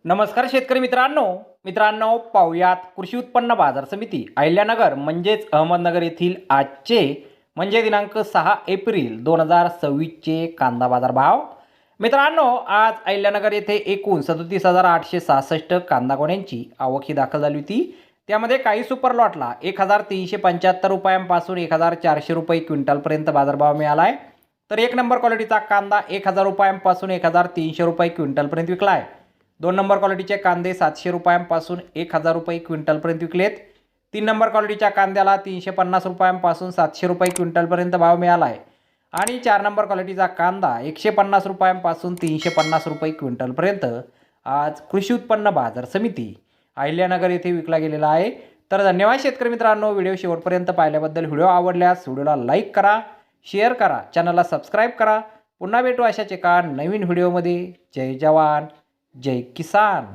नमस्कार शेतकरी मित्रांनो पाहुयात कृषी उत्पन्न बाजार समिती अहिल्यानगर म्हणजेच अहमदनगर येथील आजचे म्हणजे दिनांक 6 एप्रिल 2026चे कांदा बाजार भाव। मित्रांनो, आज अहिल्यानगर येथे एकूण 37,866 कांदा गोण्यांची आवक ही दाखल झाली होती। त्यामध्ये काही सुपर लॉटला 1,375 रुपयांपासून 1,400 रुपये क्विंटलपर्यंत बाजारभाव मिळाला आहे। तर एक नंबर क्वालिटीचा कांदा 1,000 रुपयांपासून 1,300 रुपये क्विंटलपर्यंत विकला आहे। 2 नंबर क्वालिटीचे कांदे 700 रुपयांपासून 1,000 रुपये क्विंटलपर्यंत विकलेत। 3 नंबर क्वालिटीच्या कांद्याला 350 रुपयांपासून 700 रुपये क्विंटलपर्यंत भाव मिळाला आहे। आणि 4 नंबर क्वालिटीचा कांदा 150 रुपयांपासून 350 रुपये क्विंटलपर्यंत आज कृषी उत्पन्न बाजार समिती अहिल्यानगर येथे विकला गेलेला आहे। तर धन्यवाद शेतकरी मित्रांनो, व्हिडिओ शेवटपर्यंत पाहिल्याबद्दल। व्हिडिओ आवडल्यास व्हिडिओला लाईक करा, शेअर करा, चॅनलला सबस्क्राईब करा। पुन्हा भेटू अशाच एका नवीन व्हिडिओमध्ये। जय जवान जय किसान।